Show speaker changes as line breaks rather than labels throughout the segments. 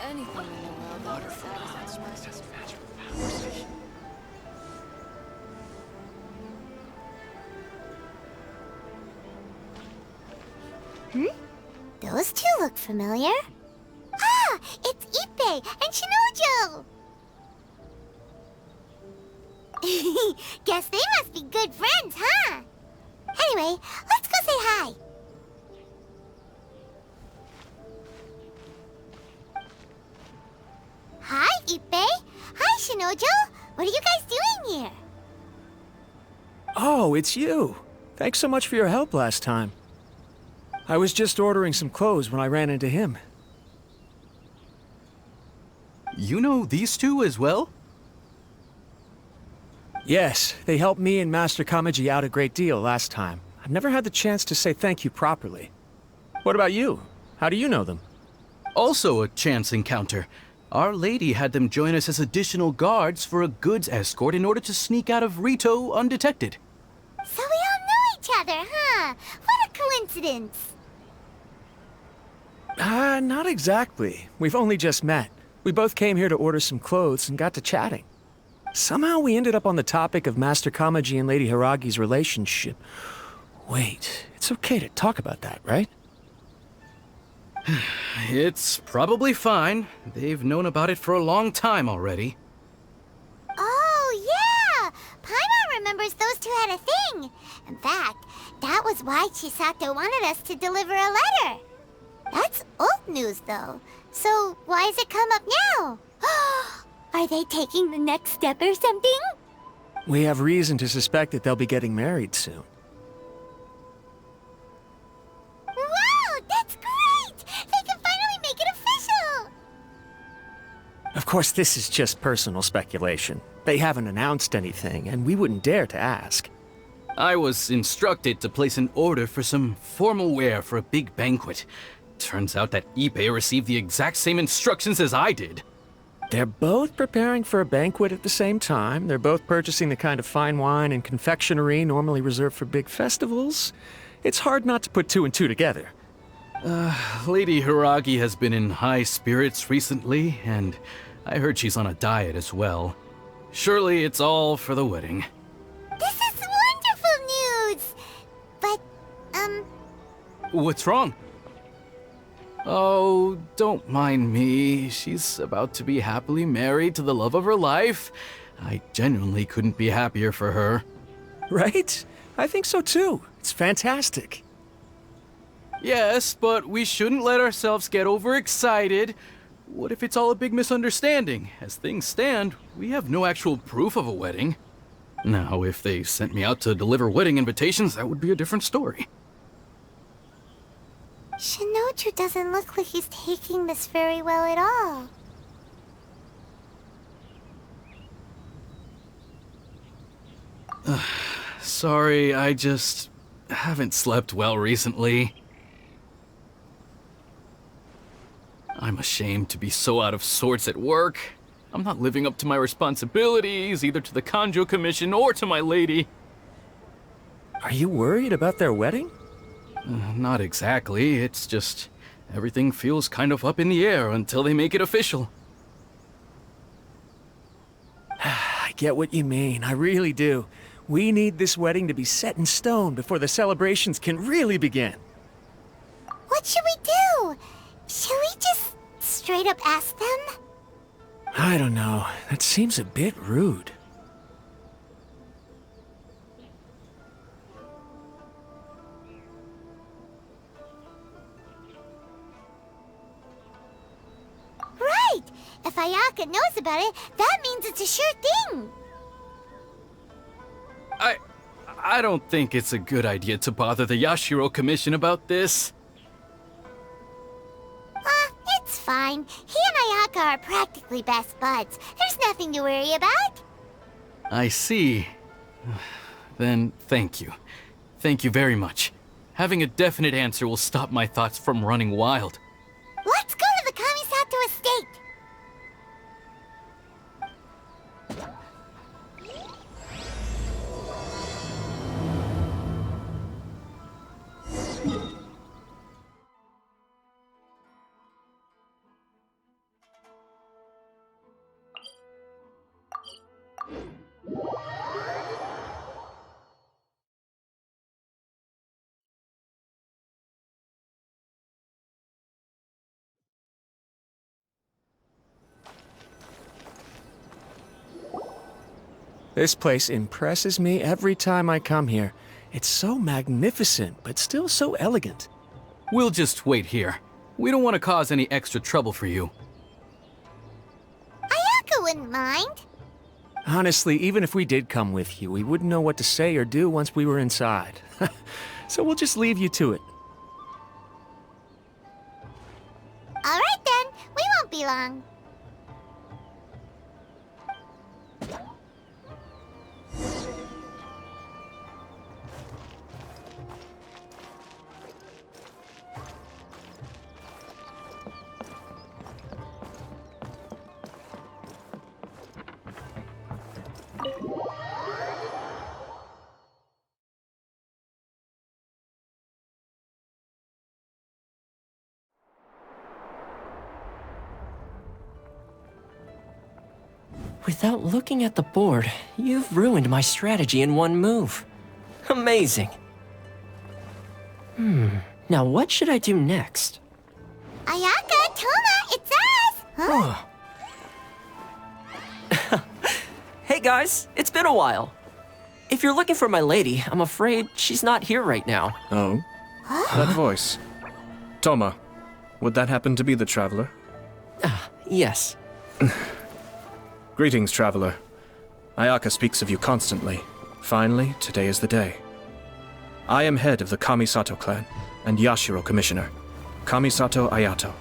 anything in the world that will satisfy his magical powers.
Those two look familiar. Ah! It's Ippei and Shinojo! Guess they must be good friends, huh? Anyway, let's go say hi. Hi, Ippei. Hi, Shinojo. What are you guys doing here?
Oh, it's you. Thanks so much for your help last time. I was just ordering some clothes when I ran into him.
You know these two as well?
Yes, they helped me and Master Kamaji out a great deal last time. I've never had the chance to say thank you properly. What about you? How do you know them?
Also a chance encounter. Our lady had them join us as additional guards for a goods escort in order to sneak out of Rito undetected.
So we all know each other, huh? What a coincidence.
Not exactly. We've only just met. We both came here to order some clothes and got to chatting. Somehow we ended up on the topic of Master Kamaji and Lady Hiragi's relationship. Wait, it's okay to talk about that, right?
It's probably fine. They've known about it for a long time already.
Oh, yeah! Paimon remembers those two had a thing. In fact, that was why Chisato wanted us to deliver a letter. That's old news, though. So why has it come up now? Are they taking the next step or something?
We have reason to suspect that they'll be getting married soon.
Wow, that's great! They can finally make it official!
Of course, this is just personal speculation. They haven't announced anything, and we wouldn't dare to ask.
I was instructed to place an order for some formal wear for a big banquet. Turns out that Ippei received the exact same instructions as I did.
They're both preparing for a banquet at the same time. They're both purchasing the kind of fine wine and confectionery normally reserved for big festivals. It's hard not to put two and two together.
Lady Hiragi has been in high spirits recently, and I heard she's on a diet as well. Surely it's all for the wedding.
This is wonderful news! But,
What's wrong? Oh, don't mind me. She's about to be happily married to the love of her life. I genuinely couldn't be happier for her.
Right? I think so too. It's fantastic.
Yes, but we shouldn't let ourselves get overexcited. What if it's all a big misunderstanding? As things stand, we have no actual proof of a wedding. Now, if they sent me out to deliver wedding invitations, that would be a different story.
Shinoju doesn't look like he's taking this very well at all.
Sorry, I just haven't slept well recently. I'm ashamed to be so out of sorts at work. I'm not living up to my responsibilities, either to the Kanjo Commission or to my lady.
Are you worried about their wedding?
Not exactly, it's just everything feels kind of up in the air until they make it official.
I get what you mean, I really do. We need this wedding to be set in stone before the celebrations can really begin.
What should we do? Should we just straight up ask them?
I don't know, that seems a bit rude.
Right! If Ayaka knows about it, that means it's a sure thing!
I don't think it's a good idea to bother the Yashiro Commission about this.
It's fine. He and Ayaka are practically best buds. There's nothing to worry about.
I see. Then thank you. Thank you very much. Having a definite answer will stop my thoughts from running wild.
Let's go to the Kamisato estate!
This place impresses me every time I come here. It's so magnificent, but still so elegant.
We'll just wait here. We don't want to cause any extra trouble for you.
Ayaka wouldn't mind.
Honestly, even if we did come with you, we wouldn't know what to say or do once we were inside. So we'll just leave you to it.
All right then, we won't be long.
Without looking at the board, you've ruined my strategy in one move. Amazing. Now what should I do next?
Ayaka, Toma, it's us! Huh?
Hey guys, it's been a while. If you're looking for my lady, I'm afraid she's not here right now.
Oh? That voice. Toma, would that happen to be the traveler?
Yes.
Greetings, traveler. Ayaka speaks of you constantly. Finally, today is the day. I am head of the Kamisato clan and Yashiro commissioner, Kamisato Ayato.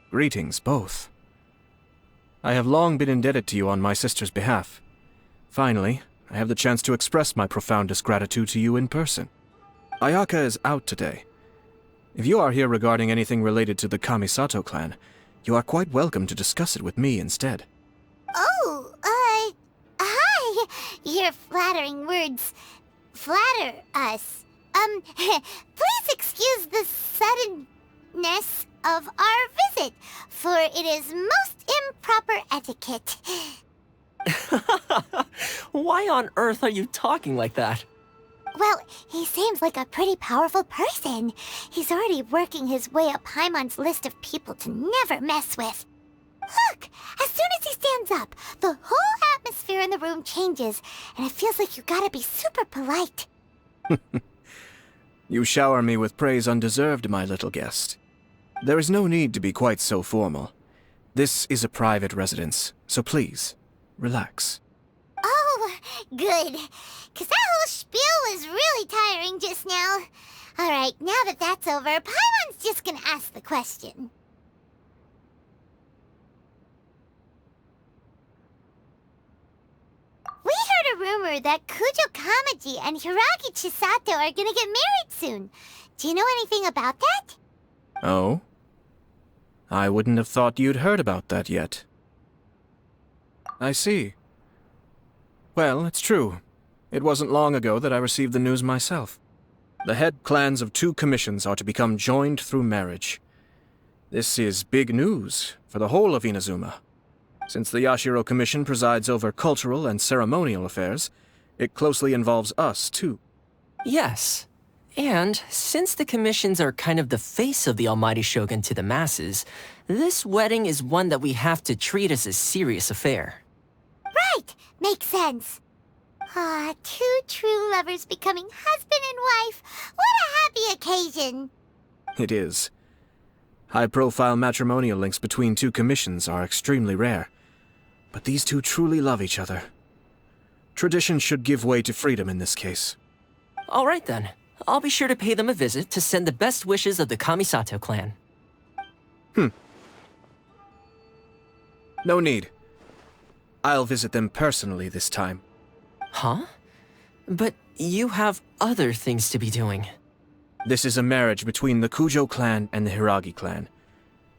Greetings, both. I have long been indebted to you on my sister's behalf. Finally, I have the chance to express my profoundest gratitude to you in person. Ayaka is out today. If you are here regarding anything related to the Kamisato clan, you are quite welcome to discuss it with me instead.
Oh, hi. Your flattering words flatter us. Please excuse the suddenness of our visit, for it is most improper etiquette.
Why on earth are you talking like that?
Well, he seems like a pretty powerful person. He's already working his way up Paimon's list of people to never mess with. Look, as soon as he stands up, the whole atmosphere in the room changes, and it feels like you gotta be super polite.
You shower me with praise undeserved, my little guest. There is no need to be quite so formal. This is a private residence, so please, relax.
Oh, good. 'Cause that whole spiel was really tiring just now. Alright, now that that's over, Paimon's just gonna ask the question. We heard a rumor that Kujo Kamaji and Hiragi Chisato are gonna get married soon. Do you know anything about that?
Oh? I wouldn't have thought you'd heard about that yet. I see. Well, it's true. It wasn't long ago that I received the news myself. The head clans of 2 commissions are to become joined through marriage. This is big news for the whole of Inazuma. Since the Yashiro Commission presides over cultural and ceremonial affairs, it closely involves us, too.
Yes. And since the commissions are kind of the face of the Almighty Shogun to the masses, this wedding is one that we have to treat as a serious affair.
Right, makes sense. Ah, 2 true lovers becoming husband and wife. What a happy occasion.
It is. High-profile matrimonial links between 2 commissions are extremely rare. But these 2 truly love each other. Tradition should give way to freedom in this case.
All right then. I'll be sure to pay them a visit to send the best wishes of the Kamisato clan.
No need. I'll visit them personally this time.
Huh? But you have other things to be doing.
This is a marriage between the Kujo clan and the Hiragi clan.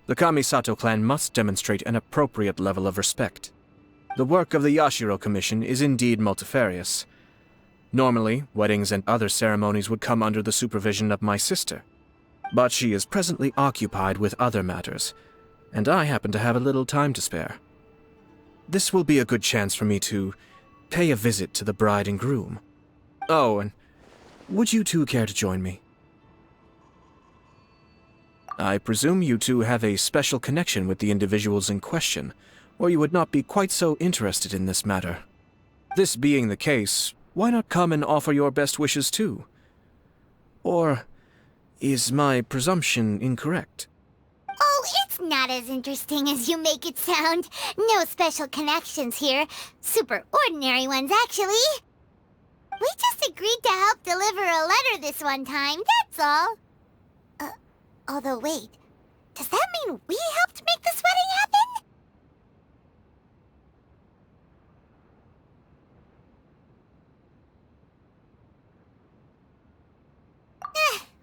The Kamisato clan must demonstrate an appropriate level of respect. The work of the Yashiro Commission is indeed multifarious. Normally, weddings and other ceremonies would come under the supervision of my sister. But she is presently occupied with other matters, and I happen to have a little time to spare. This will be a good chance for me to pay a visit to the bride and groom. Oh, and would you 2 care to join me? I presume you two have a special connection with the individuals in question, or you would not be quite so interested in this matter. This being the case, why not come and offer your best wishes too? Or is my presumption incorrect?
Oh, it's not as interesting as you make it sound. No special connections here. Super ordinary ones, actually. We just agreed to help deliver a letter this one time, that's all. Although wait, does that mean we helped make this wedding happen?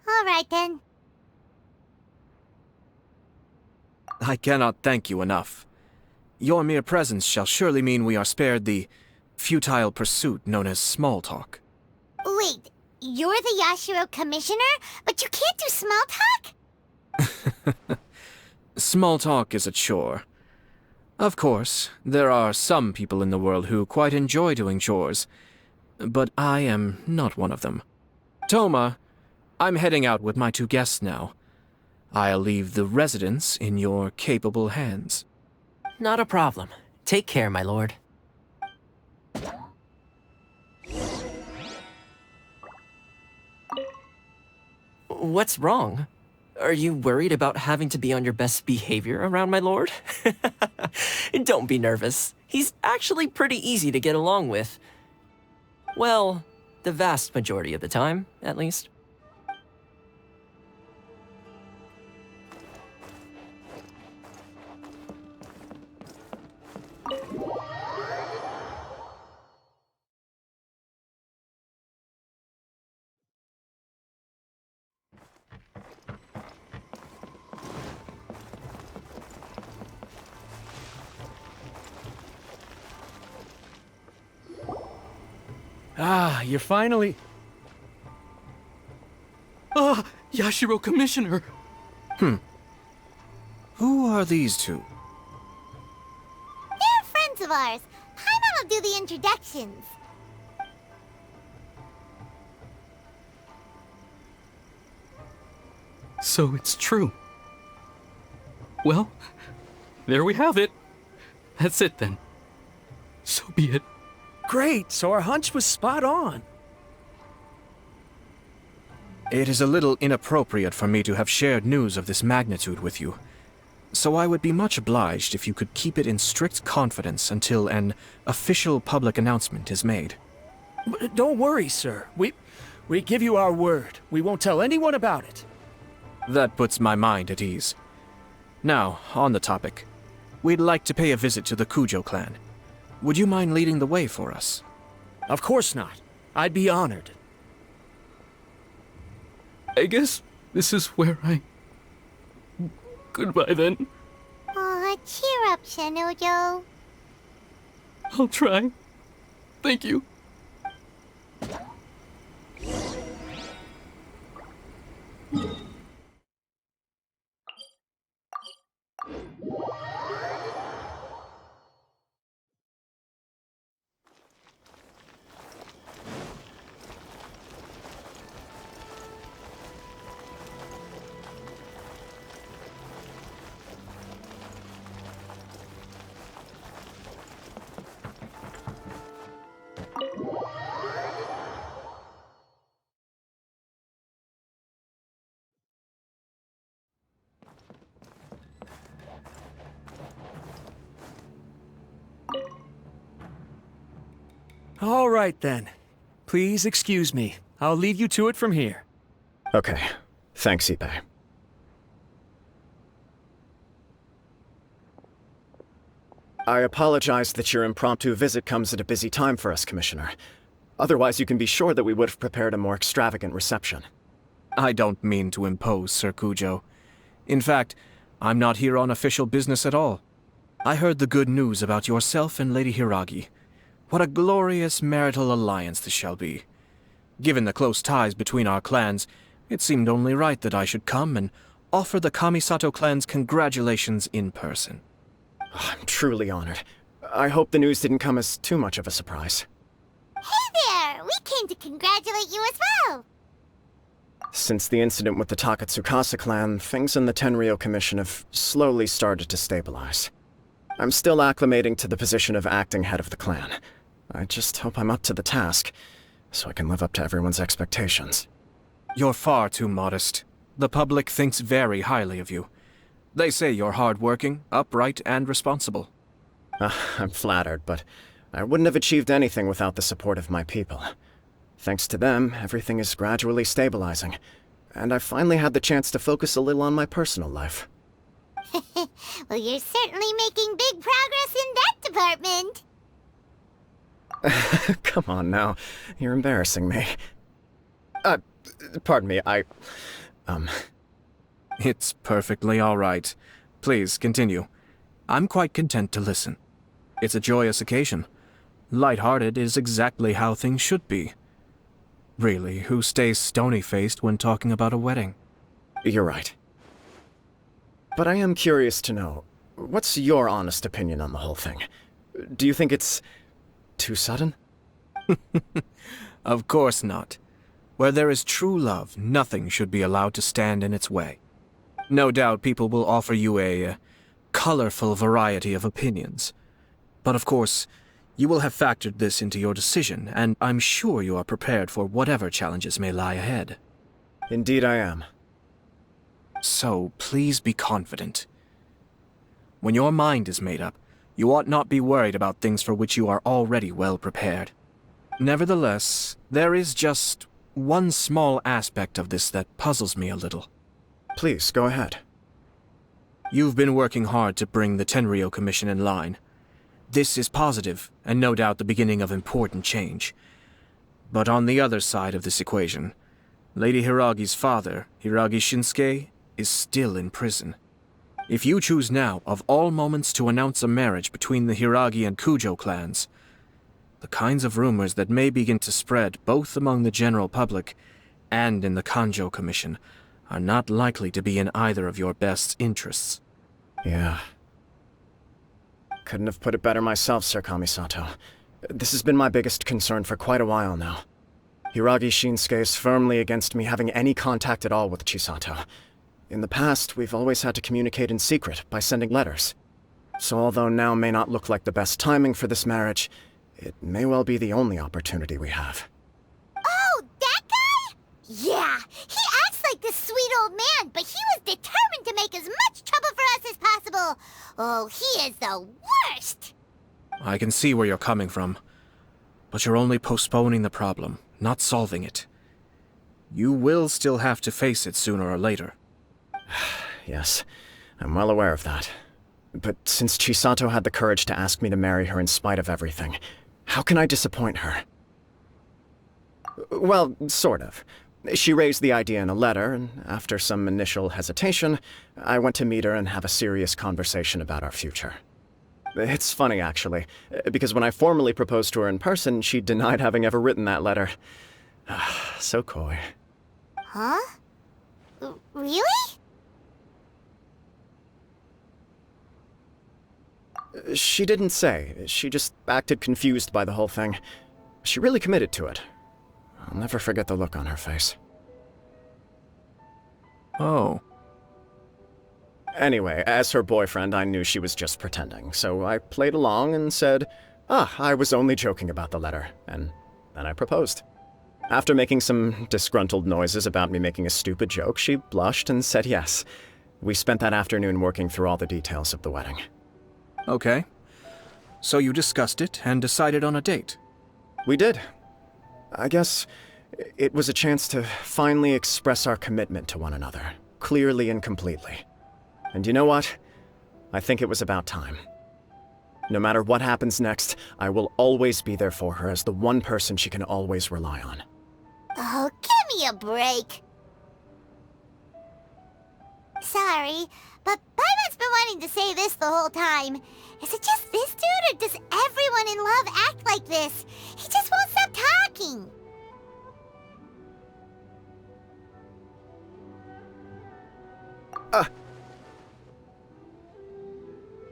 All right then.
I cannot thank you enough. Your mere presence shall surely mean we are spared the futile pursuit known as small talk.
Wait, you're the Yashiro commissioner, but you can't do small talk?
Small talk is a chore. Of course, there are some people in the world who quite enjoy doing chores, but I am not one of them. Toma, I'm heading out with my two guests now. I'll leave the residence in your capable hands.
Not a problem. Take care, my lord. What's wrong? Are you worried about having to be on your best behavior around my lord? Don't be nervous. He's actually pretty easy to get along with. Well, the vast majority of the time, at least.
Ah, you're finally...
Ah, Yashiro Commissioner!
Who are these two?
They're friends of ours. Paimon will do the introductions.
So it's true. Well, there we have it. That's it then. So be it.
Great, so our hunch was spot on.
It is a little inappropriate for me to have shared news of this magnitude with you, so I would be much obliged if you could keep it in strict confidence until an official public announcement is made.
But don't worry, sir. We give you our word. We won't tell anyone about it.
That puts my mind at ease. Now, on the topic. We'd like to pay a visit to the Kujo clan. Would you mind leading the way for us?
Of course not. I'd be honored.
I guess this is where I... Goodbye then.
Aw, cheer up, Shinojo.
I'll try. Thank you.
All right, then. Please excuse me. I'll leave you to it from here.
Okay. Thanks, Ippei. I apologize that your impromptu visit comes at a busy time for us, Commissioner. Otherwise, you can be sure that we would have prepared a more extravagant reception.
I don't mean to impose, Sir Kujo. In fact, I'm not here on official business at all. I heard the good news about yourself and Lady Hiragi. What a glorious marital alliance this shall be. Given the close ties between our clans, it seemed only right that I should come and offer the Kamisato clan's congratulations in person.
I'm truly honored. I hope the news didn't come as too much of a surprise.
Hey there! We came to congratulate you as well!
Since the incident with the Takatsukasa clan, things in the Tenryou Commission have slowly started to stabilize. I'm still acclimating to the position of acting head of the clan. I just hope I'm up to the task, so I can live up to everyone's expectations.
You're far too modest. The public thinks very highly of you. They say you're hardworking, upright, and responsible.
I'm flattered, but I wouldn't have achieved anything without the support of my people. Thanks to them, everything is gradually stabilizing, and I've finally had the chance to focus a little on my personal life.
Well, you're certainly making big progress in that department.
Come on now, you're embarrassing me. Pardon me,
It's perfectly all right. Please, continue. I'm quite content to listen. It's a joyous occasion. Light-hearted is exactly how things should be. Really, who stays stony-faced when talking about a wedding?
You're right. But I am curious to know, what's your honest opinion on the whole thing? Do you think it's too sudden?
Of course not. Where there is true love, nothing should be allowed to stand in its way. No doubt people will offer you a colorful variety of opinions. But of course, you will have factored this into your decision, and I'm sure you are prepared for whatever challenges may lie ahead.
Indeed I am.
So, please be confident. When your mind is made up, you ought not be worried about things for which you are already well prepared. Nevertheless, there is just one small aspect of this that puzzles me a little.
Please, go ahead.
You've been working hard to bring the Tenryou Commission in line. This is positive, and no doubt the beginning of important change. But on the other side of this equation, Lady Hiragi's father, Hiragi Shinsuke, is still in prison. If you choose now, of all moments, to announce a marriage between the Hiragi and Kujo clans, the kinds of rumors that may begin to spread both among the general public and in the Kanjo Commission are not likely to be in either of your best interests.
Yeah. Couldn't have put it better myself, Sir Kamisato. This has been my biggest concern for quite a while now. Hiragi Shinsuke is firmly against me having any contact at all with Chisato. In the past, we've always had to communicate in secret by sending letters. So although now may not look like the best timing for this marriage, it may well be the only opportunity we have.
Oh, that guy? Yeah, he acts like this sweet old man, but he was determined to make as much trouble for us as possible. Oh, he is the worst!
I can see where you're coming from, but you're only postponing the problem, not solving it. You will still have to face it sooner or later.
Yes, I'm well aware of that. But since Chisato had the courage to ask me to marry her in spite of everything, how can I disappoint her? Well, sort of. She raised the idea in a letter, and after some initial hesitation, I went to meet her and have a serious conversation about our future. It's funny, actually, because when I formally proposed to her in person, she denied having ever written that letter. So coy.
Huh? Really?
She didn't say. She just acted confused by the whole thing. She really committed to it. I'll never forget the look on her face.
Oh.
Anyway, as her boyfriend, I knew she was just pretending, so I played along and said, I was only joking about the letter, and then I proposed. After making some disgruntled noises about me making a stupid joke, she blushed and said yes. We spent that afternoon working through all the details of the wedding.
Okay. So you discussed it and decided on a date?
We did. I guess it was a chance to finally express our commitment to one another, clearly and completely. And you know what? I think it was about time. No matter what happens next, I will always be there for her as the one person she can always rely on.
Oh, give me a break. Sorry, but Paimon's been wanting to say this the whole time. Is it just this dude, or does everyone in love act like this? He just won't stop talking.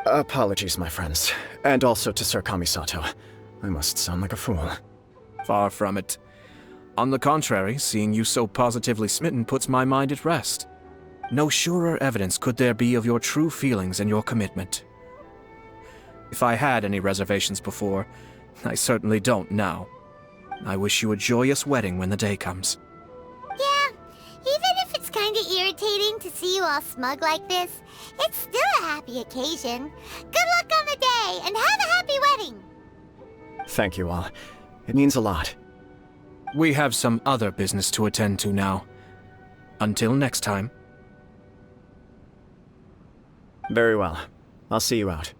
Apologies, my friends. And also to Sir Kamisato. I must sound like a fool.
Far from it. On the contrary, seeing you so positively smitten puts my mind at rest. No surer evidence could there be of your true feelings and your commitment. If I had any reservations before, I certainly don't now. I wish you a joyous wedding when the day comes.
Yeah, even if it's kinda irritating to see you all smug like this, it's still a happy occasion. Good luck on the day, and have a happy wedding!
Thank you all. It means a lot.
We have some other business to attend to now. Until next time.
Very well. I'll see you out.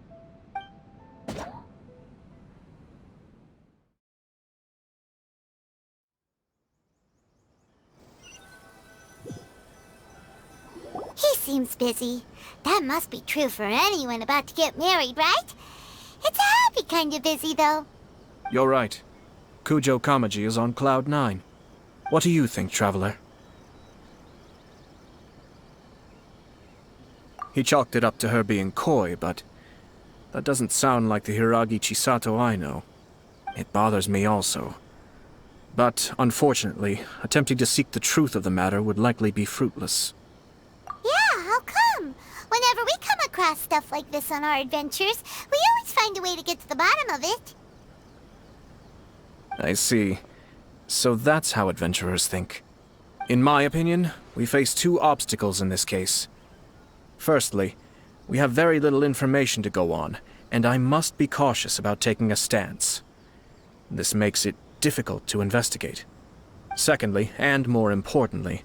He seems busy. That must be true for anyone about to get married, right? It's a happy kind of busy, though.
You're right. Kujo Kamaji is on cloud 9. What do you think, traveler? He chalked it up to her being coy, but that doesn't sound like the Hiragi Chisato I know. It bothers me also. But, unfortunately, attempting to seek the truth of the matter would likely be fruitless.
Yeah, how come? Whenever we come across stuff like this on our adventures, we always find a way to get to the bottom of it.
I see. So that's how adventurers think. In my opinion, we face two obstacles in this case. Firstly, we have very little information to go on, and I must be cautious about taking a stance. This makes it difficult to investigate. Secondly, and more importantly,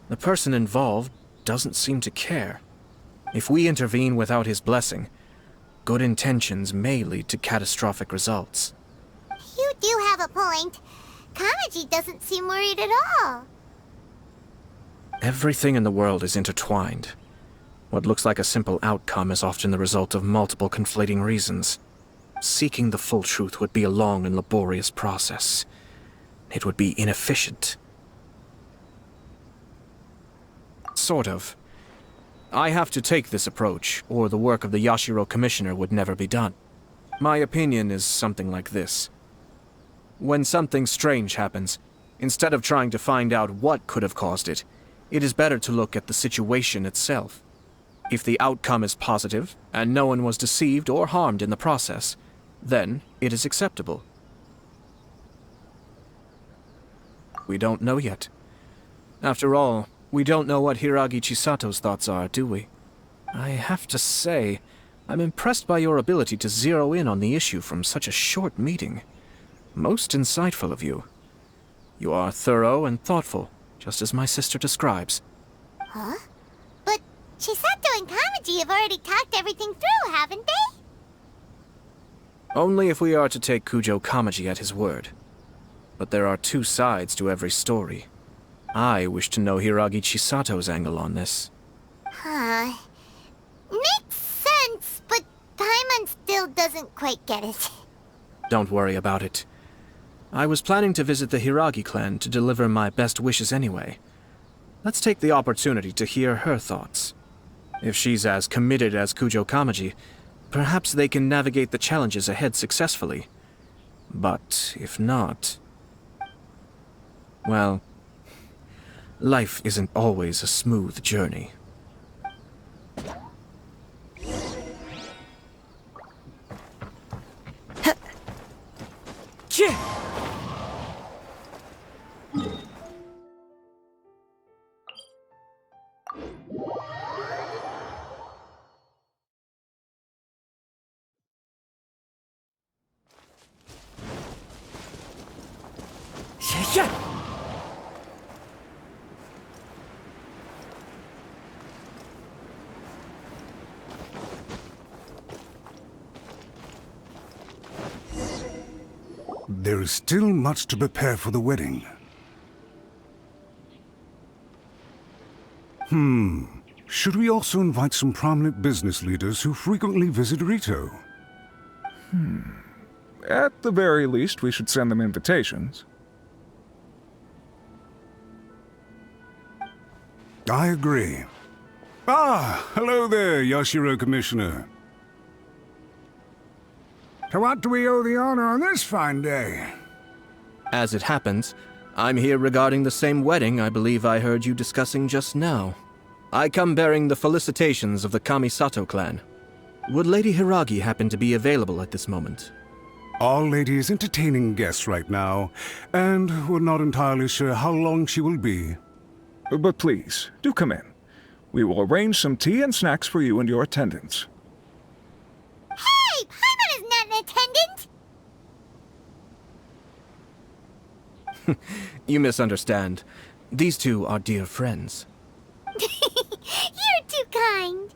the person involved doesn't seem to care. If we intervene without his blessing, good intentions may lead to catastrophic results.
You do have a point. Kamaji doesn't seem worried at all.
Everything in the world is intertwined. What looks like a simple outcome is often the result of multiple conflating reasons. Seeking the full truth would be a long and laborious process. It would be inefficient. Sort of. I have to take this approach, or the work of the Yashiro Commissioner would never be done. My opinion is something like this. When something strange happens, instead of trying to find out what could have caused it, it is better to look at the situation itself. If the outcome is positive, and no one was deceived or harmed in the process, then it is acceptable. We don't know yet. After all, we don't know what Hiragi Chisato's thoughts are, do we? I have to say, I'm impressed by your ability to zero in on the issue from such a short meeting. Most insightful of you. You are thorough and thoughtful, just as my sister describes.
Huh? But Chisato and Kamaji have already talked everything through, haven't they?
Only if we are to take Kujo Kamaji at his word. But there are two sides to every story. I wish to know Hiragi Chisato's angle on this.
Huh. Makes sense, but Paimon still doesn't quite get it.
Don't worry about it. I was planning to visit the Hiragi clan to deliver my best wishes anyway. Let's take the opportunity to hear her thoughts. If she's as committed as Kujo Kamaji, perhaps they can navigate the challenges ahead successfully. But if not... well, life isn't always a smooth journey.
There is still much to prepare for the wedding. Should we also invite some prominent business leaders who frequently visit Rito?
At the very least, we should send them invitations.
I agree. Ah, hello there, Yashiro Commissioner. To what do we owe the honor on this fine day?
As it happens, I'm here regarding the same wedding I believe I heard you discussing just now. I come bearing the felicitations of the Kamisato clan. Would Lady Hiragi happen to be available at this moment?
Our lady is entertaining guests right now, and we're not entirely sure how long she will be.
But please, do come in. We will arrange some tea and snacks for you and your attendants.
Hey, Paimon is not an attendant!
You misunderstand. These two are dear friends.
You're too kind.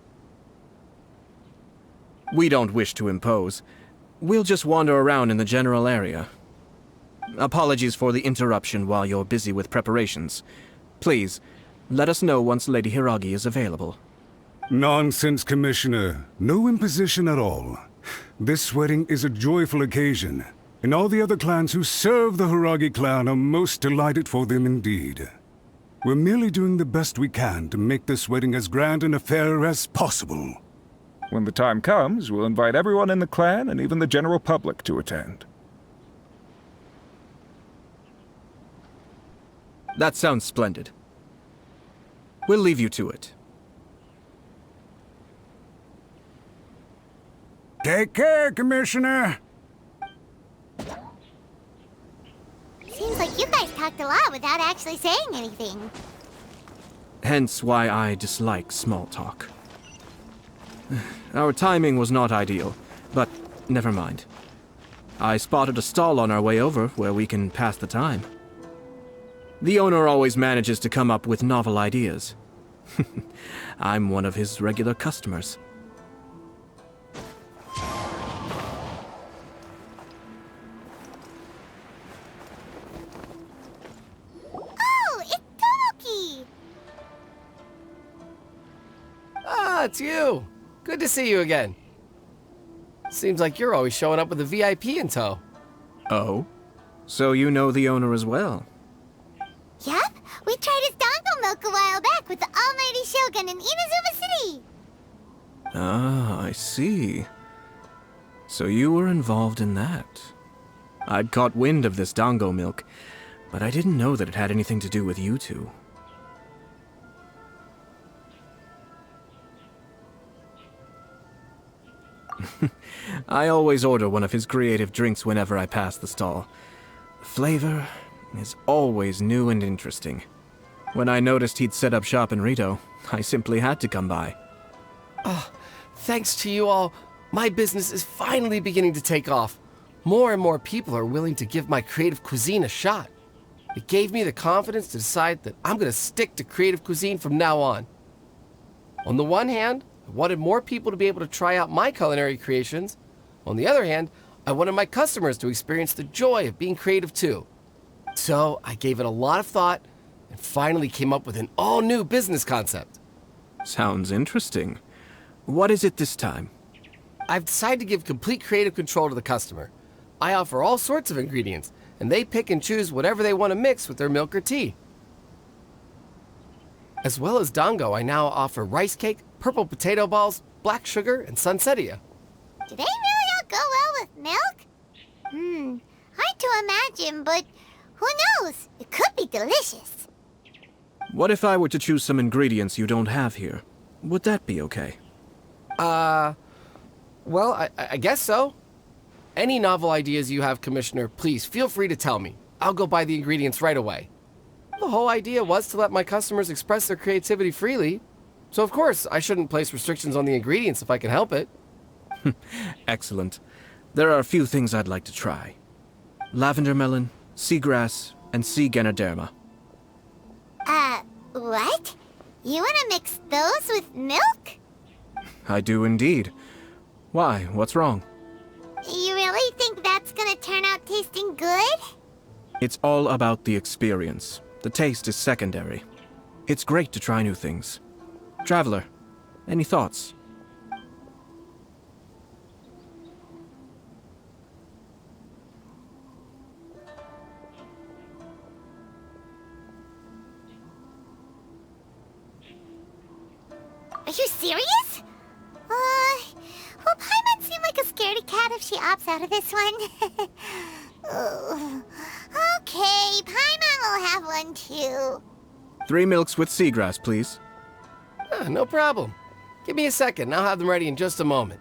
We don't wish to impose. We'll just wander around in the general area. Apologies for the interruption while you're busy with preparations. Please, let us know once Lady Hiragi is available.
Nonsense, Commissioner. No imposition at all. This wedding is a joyful occasion, and all the other clans who serve the Hiragi clan are most delighted for them indeed. We're merely doing the best we can to make this wedding as grand an affair as possible.
When the time comes, we'll invite everyone in the clan and even the general public to attend.
That sounds splendid. We'll leave you to it.
Take care, Commissioner.
Seems like you guys talked a lot without actually saying anything.
Hence why I dislike small talk. Our timing was not ideal, but never mind. I spotted a stall on our way over where we can pass the time. The owner always manages to come up with novel ideas. I'm one of his regular customers.
Oh, it's Tomoki!
Ah, it's you. Good to see you again. Seems like you're always showing up with a VIP in tow.
Oh? So you know the owner as well?
Yep, we tried his dongle milk a while back with the almighty Shogun in Inazuma City.
Ah, I see. So you were involved in that. I'd caught wind of this dango milk, but I didn't know that it had anything to do with you two. I always order one of his creative drinks whenever I pass the stall. The flavor is always new and interesting. When I noticed he'd set up shop in Rito, I simply had to come by.
Thanks to you all, my business is finally beginning to take off. More and more people are willing to give my creative cuisine a shot. It gave me the confidence to decide that I'm going to stick to creative cuisine from now on. On the one hand, I wanted more people to be able to try out my culinary creations. On the other hand, I wanted my customers to experience the joy of being creative too. So I gave it a lot of thought and finally came up with an all-new business concept.
Sounds interesting. What is it this time?
I've decided to give complete creative control to the customer. I offer all sorts of ingredients, and they pick and choose whatever they want to mix with their milk or tea. As well as dango, I now offer rice cake, purple potato balls, black sugar, and sunsettia.
Do they really all go well with milk? Hard to imagine, but who knows? It could be delicious.
What if I were to choose some ingredients you don't have here? Would that be okay?
Well, I guess so. Any novel ideas you have, Commissioner, please feel free to tell me. I'll go buy the ingredients right away. The whole idea was to let my customers express their creativity freely. So of course, I shouldn't place restrictions on the ingredients if I can help it.
Excellent. There are a few things I'd like to try. Lavender melon, seagrass, and sea ganoderma.
What? You want to mix those with milk?
I do indeed. Why? What's wrong?
You really think that's gonna turn out tasting good?
It's all about the experience. The taste is secondary. It's great to try new things. Traveler, any thoughts?
Are you serious? Will Paimon seem like a scaredy cat if she opts out of this one? Okay, Paimon I'll have one too.
3 milks with seagrass, please.
No problem. Give me a second, I'll have them ready in just a moment.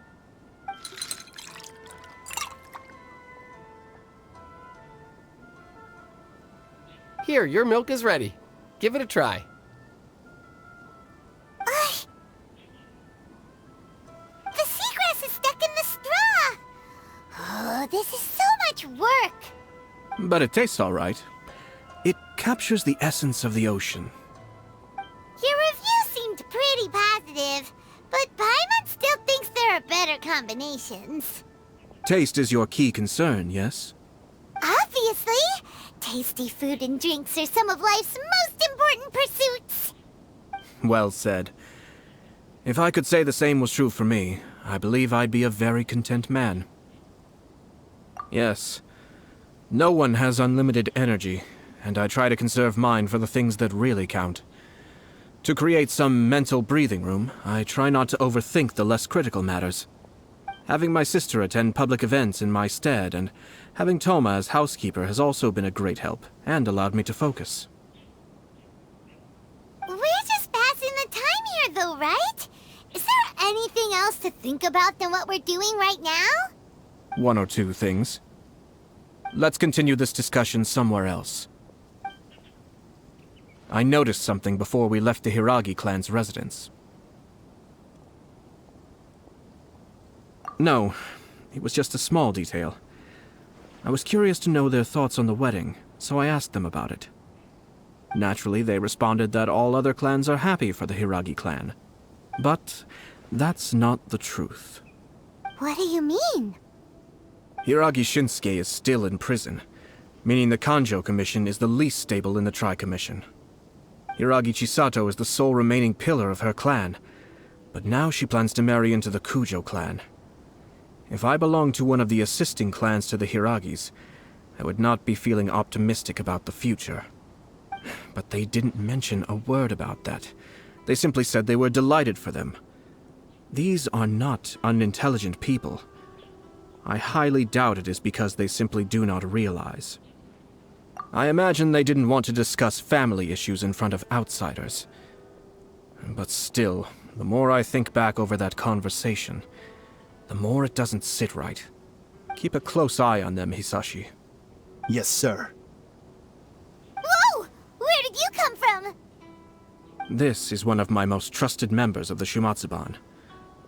Here, your milk is ready. Give it a try.
The seagrass is stuck in the straw! Oh, this is so much work!
But it tastes all right. It captures the essence of the ocean.
Your review seemed pretty positive, but Paimon still thinks there are better combinations.
Taste is your key concern, yes?
Obviously! Tasty food and drinks are some of life's most important pursuits!
Well said. If I could say the same was true for me, I believe I'd be a very content man. Yes. No one has unlimited energy, and I try to conserve mine for the things that really count. To create some mental breathing room, I try not to overthink the less critical matters. Having my sister attend public events in my stead, and having Toma as housekeeper has also been a great help, and allowed me to focus.
We're just passing the time here though, right? Is there anything else to think about than what we're doing right now?
1 or 2 things. Let's continue this discussion somewhere else. I noticed something before we left the Hiragi clan's residence. No, it was just a small detail. I was curious to know their thoughts on the wedding, so I asked them about it. Naturally, they responded that all other clans are happy for the Hiragi clan. But that's not the truth.
What do you mean?
Hiragi Shinsuke is still in prison, meaning the Kanjo Commission is the least stable in the Tri-Commission. Hiragi Chisato is the sole remaining pillar of her clan, but now she plans to marry into the Kujo clan. If I belonged to one of the assisting clans to the Hiragis, I would not be feeling optimistic about the future. But they didn't mention a word about that. They simply said they were delighted for them. These are not unintelligent people. I highly doubt it is because they simply do not realize. I imagine they didn't want to discuss family issues in front of outsiders. But still, the more I think back over that conversation, the more it doesn't sit right. Keep a close eye on them, Hisashi.
Yes, sir.
Whoa! Where did you come from?
This is one of my most trusted members of the Shumatsuban.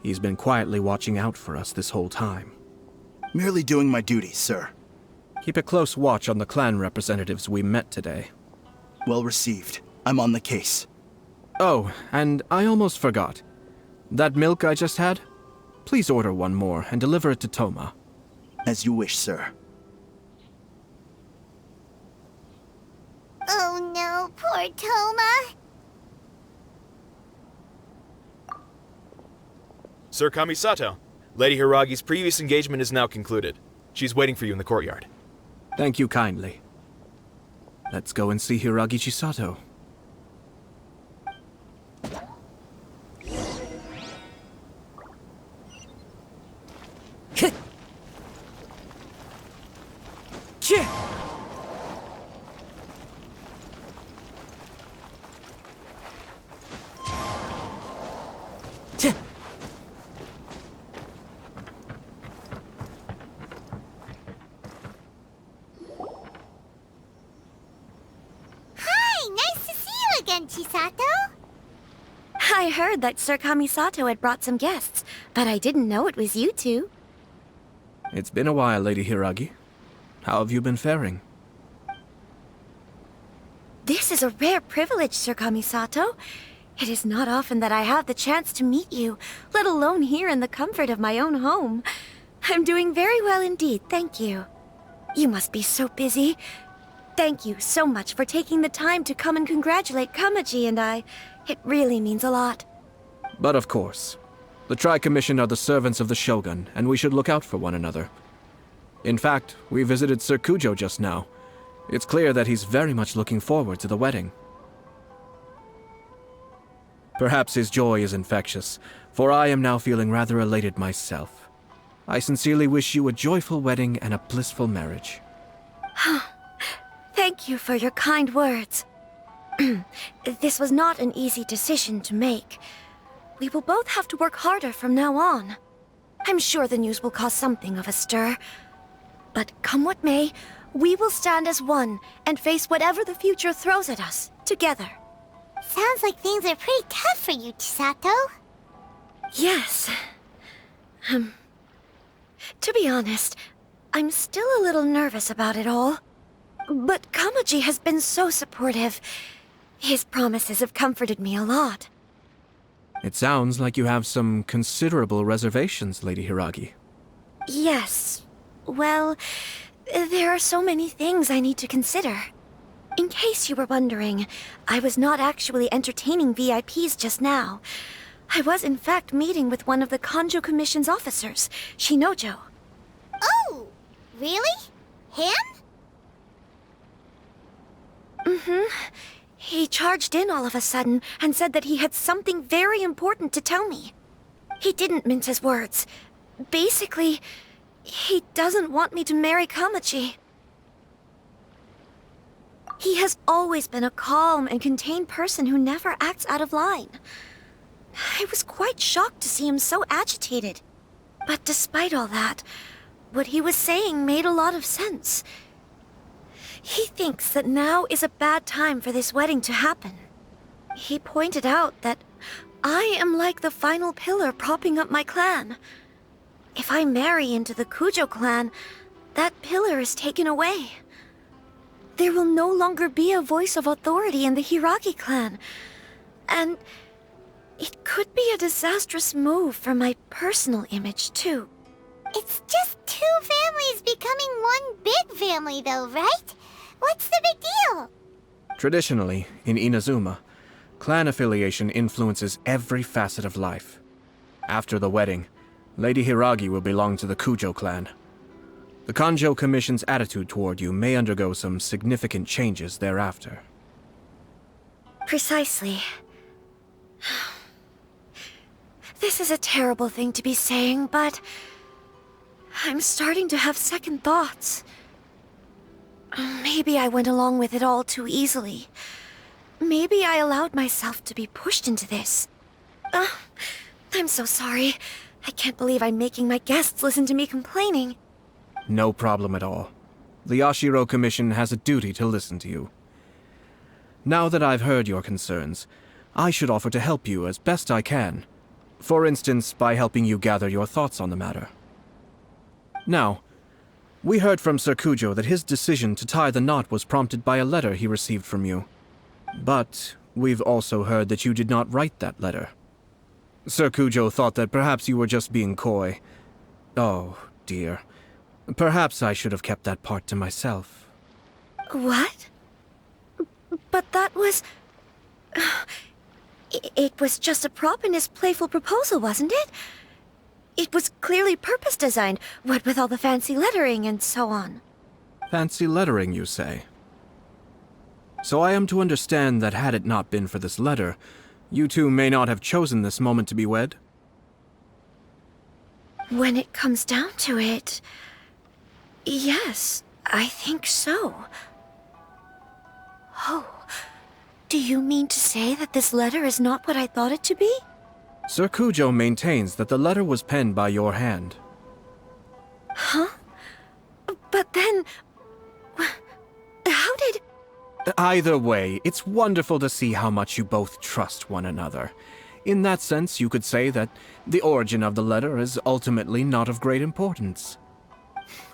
He's been quietly watching out for us this whole time.
Merely doing my duty, sir.
Keep a close watch on the clan representatives we met today.
Well received. I'm on the case.
Oh, and I almost forgot. That milk I just had? Please order one more and deliver it to Toma.
As you wish, sir.
Oh no, poor Toma.
Sir Kamisato, Lady Hiragi's previous engagement is now concluded. She's waiting for you in the courtyard.
Thank you kindly. Let's go and see Hiragi Chisato.
Chisato?
I heard that Sir Kamisato had brought some guests, but I didn't know it was you two.
It's been a while, Lady Hiragi. How have you been faring?
This is a rare privilege, Sir Kamisato. It is not often that I have the chance to meet you, let alone here in the comfort of my own home. I'm doing very well indeed, thank you. You must be so busy. Thank you so much for taking the time to come and congratulate Kamaji and I. It really means a lot.
But of course. The Tri-Commission are the servants of the Shogun, and we should look out for one another. In fact, we visited Sir Kujo just now. It's clear that he's very much looking forward to the wedding. Perhaps his joy is infectious, for I am now feeling rather elated myself. I sincerely wish you a joyful wedding and a blissful marriage.
Thank you for your kind words. This was not an easy decision to make. We will both have to work harder from now on. I'm sure the news will cause something of a stir. But come what may, we will stand as one and face whatever the future throws at us, together.
Sounds like things are pretty tough for you, Chisato.
Yes. To be honest, I'm still a little nervous about it all. But Kamaji has been so supportive. His promises have comforted me a lot.
It sounds like you have some considerable reservations, Lady Hiragi.
Yes. Well, there are so many things I need to consider. In case you were wondering, I was not actually entertaining VIPs just now. I was in fact meeting with one of the Kanjo Commission's officers, Shinojo.
Oh, really? Him?
Mm-hmm. He charged in all of a sudden and said that he had something very important to tell me. He didn't mince his words. Basically, he doesn't want me to marry Kamaji. He has always been a calm and contained person who never acts out of line. I was quite shocked to see him so agitated. But despite all that, what he was saying made a lot of sense. He thinks that now is a bad time for this wedding to happen. He pointed out that I am like the final pillar propping up my clan. If I marry into the Kujo clan, that pillar is taken away. There will no longer be a voice of authority in the Hiragi clan. And it could be a disastrous move for my personal image, too.
It's just two families becoming one big family, though, right? What's the big deal?
Traditionally, in Inazuma, clan affiliation influences every facet of life. After the wedding, Lady Hiragi will belong to the Kujo clan. The Kanjo Commission's attitude toward you may undergo some significant changes thereafter.
Precisely. This is a terrible thing to be saying, but I'm starting to have second thoughts. Maybe I went along with it all too easily. Maybe I allowed myself to be pushed into this. I'm so sorry. I can't believe I'm making my guests listen to me complaining.
No problem at all. The Yashiro Commission has a duty to listen to you. Now that I've heard your concerns, I should offer to help you as best I can. For instance, by helping you gather your thoughts on the matter. Now, we heard from Sir Kujo that his decision to tie the knot was prompted by a letter he received from you. But we've also heard that you did not write that letter. Sir Kujo thought that perhaps you were just being coy. Oh, dear. Perhaps I should have kept that part to myself.
What? But that was... It was just a prop in his playful proposal, wasn't it? It was clearly purpose-designed, what with all the fancy lettering and so on.
Fancy lettering, you say? So I am to understand that had it not been for this letter, you two may not have chosen this moment to be wed?
When it comes down to it... yes, I think so. Oh, do you mean to say that this letter is not what I thought it to be?
Sir Kujo maintains that the letter was penned by your hand.
Huh? But then... how did...
Either way, it's wonderful to see how much you both trust one another. In that sense, you could say that the origin of the letter is ultimately not of great importance.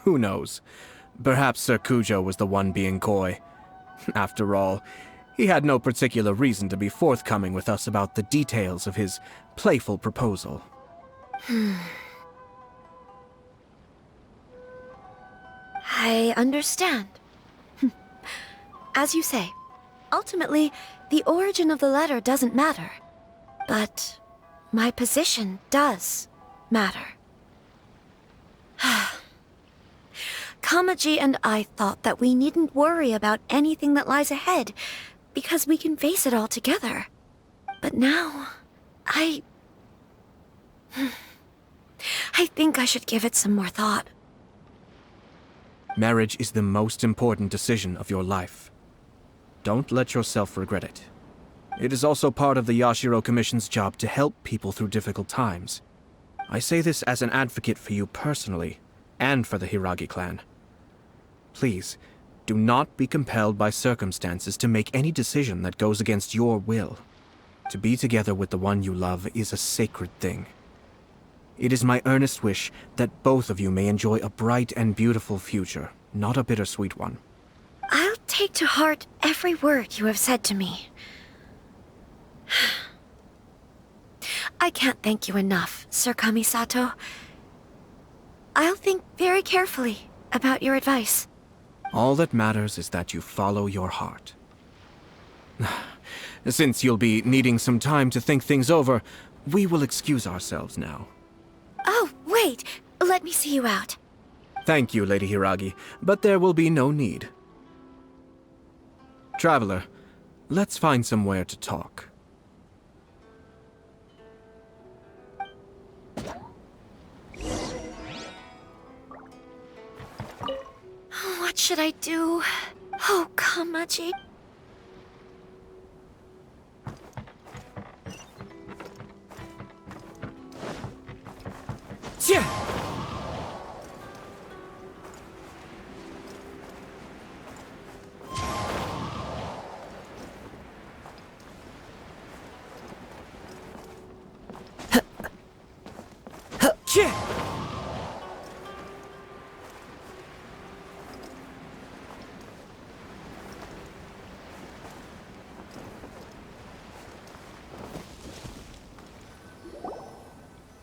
Who knows? Perhaps Sir Kujo was the one being coy. After all, he had no particular reason to be forthcoming with us about the details of his playful proposal.
I understand. As you say, ultimately, the origin of the letter doesn't matter. But my position does matter. Kamaji and I thought that we needn't worry about anything that lies ahead, because we can face it all together. But now, I think I should give it some more thought.
Marriage is the most important decision of your life. Don't let yourself regret it. It is also part of the Yashiro Commission's job to help people through difficult times. I say this as an advocate for you personally, and for the Hiragi clan. Please, do not be compelled by circumstances to make any decision that goes against your will. To be together with the one you love is a sacred thing. It is my earnest wish that both of you may enjoy a bright and beautiful future, not a bittersweet one.
I'll take to heart every word you have said to me. I can't thank you enough, Sir Kamisato. I'll think very carefully about your advice.
All that matters is that you follow your heart. Since you'll be needing some time to think things over, we will excuse ourselves now.
Oh, wait! Let me see you out.
Thank you, Lady Hiragi, but there will be no need. Traveler, let's find somewhere to talk.
What should I do? Oh, Kamaji.
Yeah.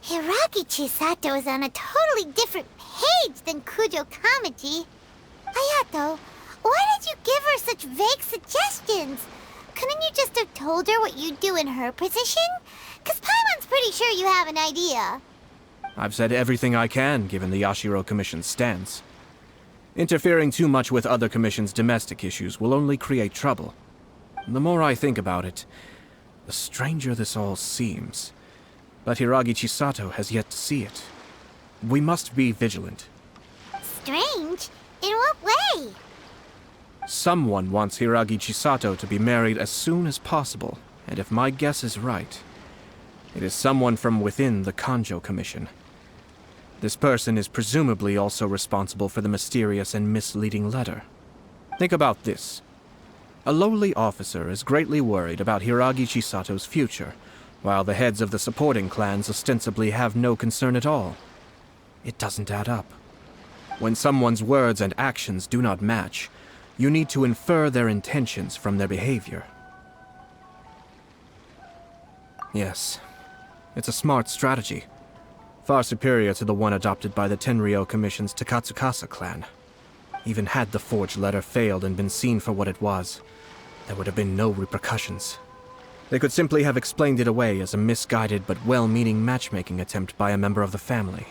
Hiragi Chisato is on a totally different page than Kujo Kamaji. Ayato, why did you give her such vague suggestions? Couldn't you just have told her what you'd do in her position? 'Cause Paimon's pretty sure you have an idea.
I've said everything I can, given the Yashiro Commission's stance. Interfering too much with other commissions' domestic issues will only create trouble. The more I think about it, the stranger this all seems. But Hiragi Chisato has yet to see it. We must be vigilant.
Strange? In what way?
Someone wants Hiragi Chisato to be married as soon as possible, and if my guess is right, it is someone from within the Kanjo Commission. This person is presumably also responsible for the mysterious and misleading letter. Think about this. A lowly officer is greatly worried about Hiragi Chisato's future, while the heads of the supporting clans ostensibly have no concern at all. It doesn't add up. When someone's words and actions do not match, you need to infer their intentions from their behavior. Yes, it's a smart strategy. Far superior to the one adopted by the Tenryou Commission's Takatsukasa clan. Even had the forged letter failed and been seen for what it was, there would have been no repercussions. They could simply have explained it away as a misguided but well-meaning matchmaking attempt by a member of the family.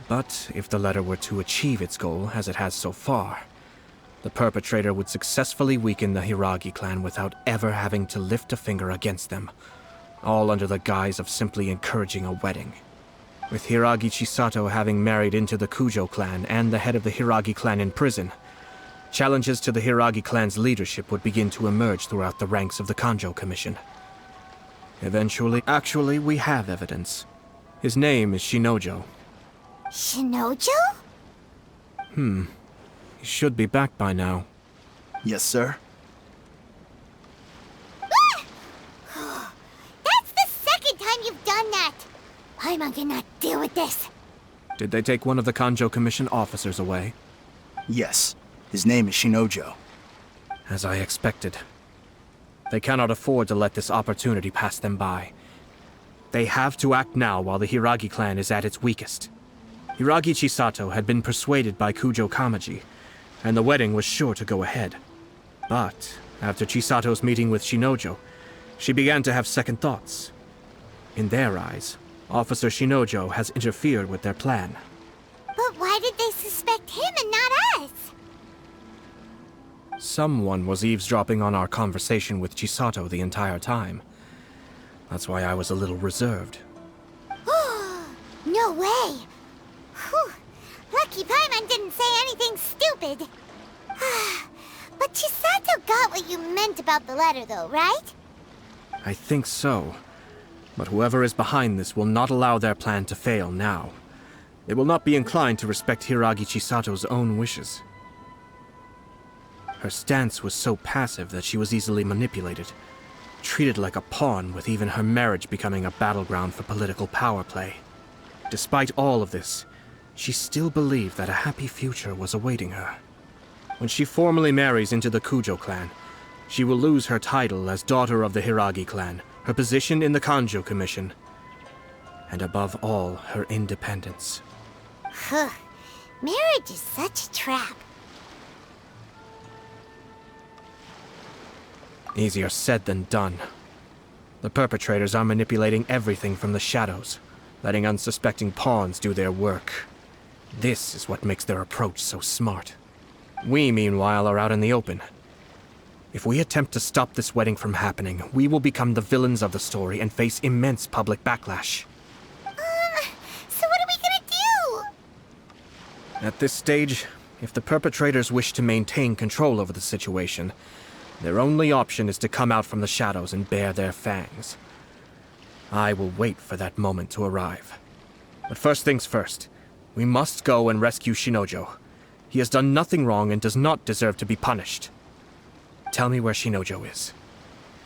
But if the letter were to achieve its goal, as it has so far, the perpetrator would successfully weaken the Hiragi clan without ever having to lift a finger against them, all under the guise of simply encouraging a wedding. With Hiragi Chisato having married into the Kujo clan and the head of the Hiragi clan in prison, challenges to the Hiragi clan's leadership would begin to emerge throughout the ranks of the Kanjo Commission. Actually, we have evidence. His name is Shinojo.
Shinojo?
He should be back by now.
Yes, sir.
That's the second time you've done that! Paimon cannot deal with this.
Did they take one of the Kanjo Commission officers away?
Yes. His name is Shinojo.
As I expected. They cannot afford to let this opportunity pass them by. They have to act now while the Hiragi clan is at its weakest. Hiragi Chisato had been persuaded by Kujo Kamaji, and the wedding was sure to go ahead. But after Chisato's meeting with Shinojo, she began to have second thoughts. In their eyes, Officer Shinojo has interfered with their plan.
But why did they suspect him and not us?
Someone was eavesdropping on our conversation with Chisato the entire time. That's why I was a little reserved.
No way! Whew. Lucky Paimon didn't didn't say anything stupid. But Chisato got what you meant about the letter, though, right?
I think so. But whoever is behind this will not allow their plan to fail now. They will not be inclined to respect Hiragi Chisato's own wishes. Her stance was so passive that she was easily manipulated, treated like a pawn, with even her marriage becoming a battleground for political power play. Despite all of this, she still believed that a happy future was awaiting her. When she formally marries into the Kujo clan, she will lose her title as daughter of the Hiragi clan, her position in the Kanjo Commission, and above all, her independence.
Marriage is such a trap.
Easier said than done. The perpetrators are manipulating everything from the shadows, letting unsuspecting pawns do their work. This is what makes their approach so smart. We, meanwhile, are out in the open. If we attempt to stop this wedding from happening, we will become the villains of the story and face immense public backlash.
So what are we gonna do?
At this stage, if the perpetrators wish to maintain control over the situation, their only option is to come out from the shadows and bare their fangs. I will wait for that moment to arrive. But first things first, we must go and rescue Shinojo. He has done nothing wrong and does not deserve to be punished. Tell me where Shinojo is.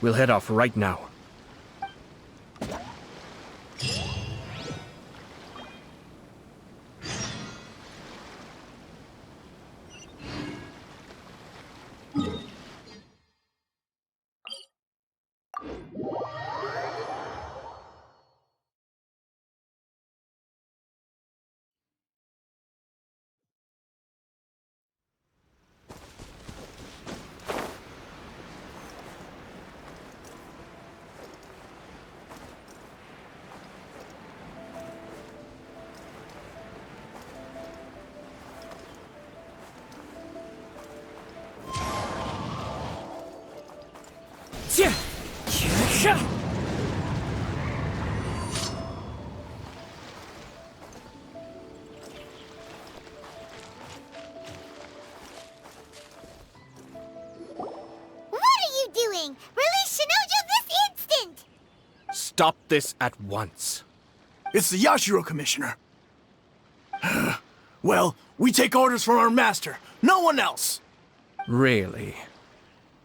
We'll head off right now.
Release Shinojo this instant!
Stop this at once.
It's the Yashiro Commissioner. Well, we take orders from our master. No one else.
Really?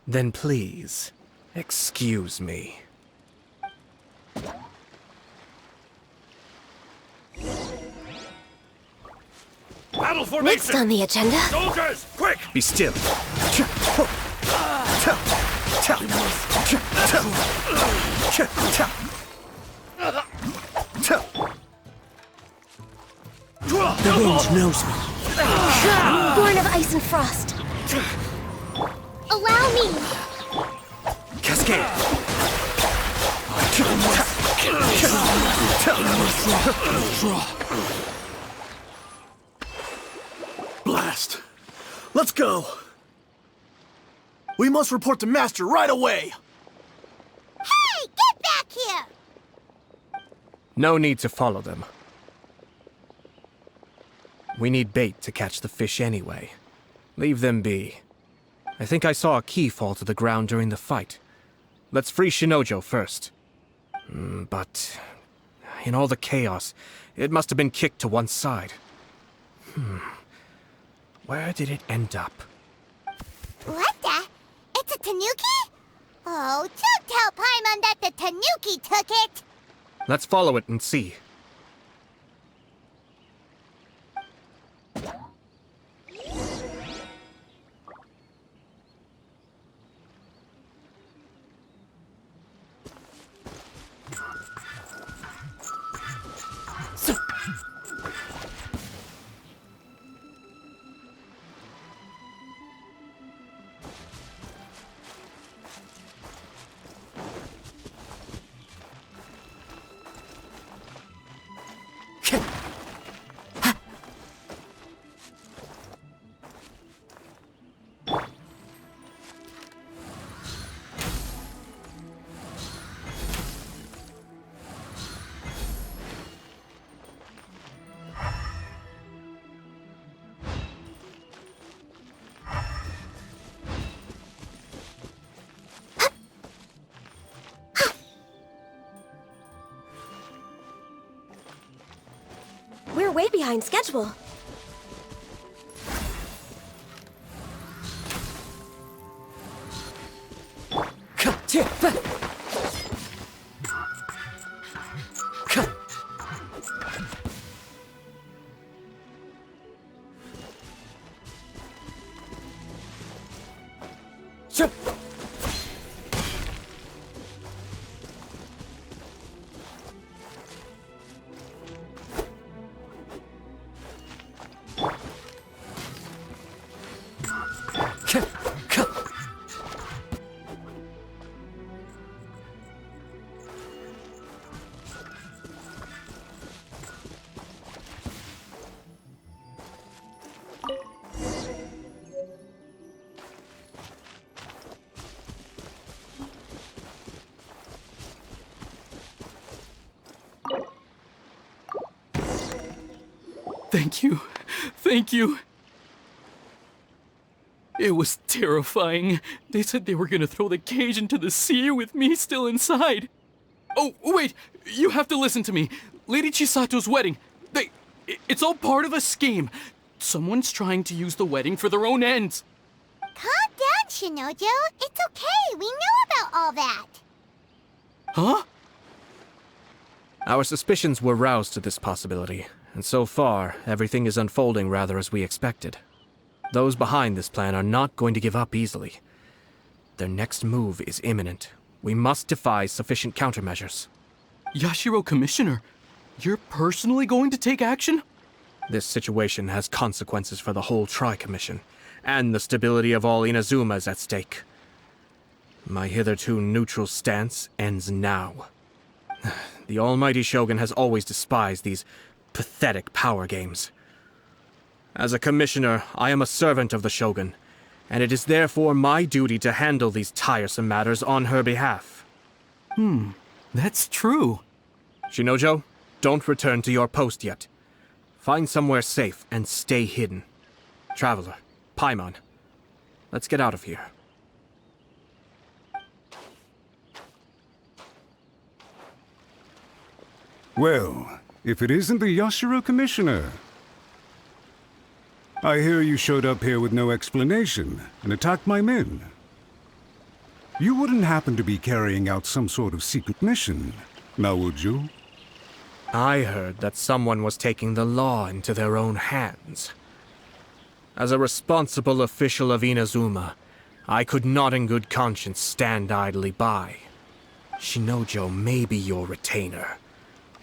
Then please, excuse me.
Battle formation!
Next on the agenda.
Soldiers, quick!
Be still.
The wind knows me.
Born of ice and frost. Allow me.
Cascade.
Blast. Let's go. We must report to Master right away.
Hey, get back here!
No need to follow them. We need bait to catch the fish anyway. Leave them be. I think I saw a key fall to the ground during the fight. Let's free Shinojo first. But in all the chaos, it must have been kicked to one side. Where did it end up?
What the? It's a tanuki? Oh, don't tell Paimon that the tanuki took it!
Let's follow it and see.
We're way behind schedule.
Thank you. Thank you. It was terrifying. They said they were gonna throw the cage into the sea with me still inside. Oh, wait! You have to listen to me. Lady Chisato's wedding. It's all part of a scheme. Someone's trying to use the wedding for their own ends.
Calm down, Shinojo. It's okay. We know about all that.
Huh?
Our suspicions were roused to this possibility, and so far, everything is unfolding rather as we expected. Those behind this plan are not going to give up easily. Their next move is imminent. We must devise sufficient countermeasures.
Yashiro Commissioner, you're personally going to take action?
This situation has consequences for the whole Tri-Commission, and the stability of all Inazuma is at stake. My hitherto neutral stance ends now. The almighty Shogun has always despised these pathetic power games. As a commissioner, I am a servant of the Shogun, and it is therefore my duty to handle these tiresome matters on her behalf.
That's true.
Shinojo, don't return to your post yet. Find somewhere safe and stay hidden. Traveler, Paimon, let's get out of here.
Well, if it isn't the Yashiro Commissioner. I hear you showed up here with no explanation and attacked my men. You wouldn't happen to be carrying out some sort of secret mission, now would you?
I heard that someone was taking the law into their own hands. As a responsible official of Inazuma, I could not in good conscience stand idly by. Shinojo may be your retainer,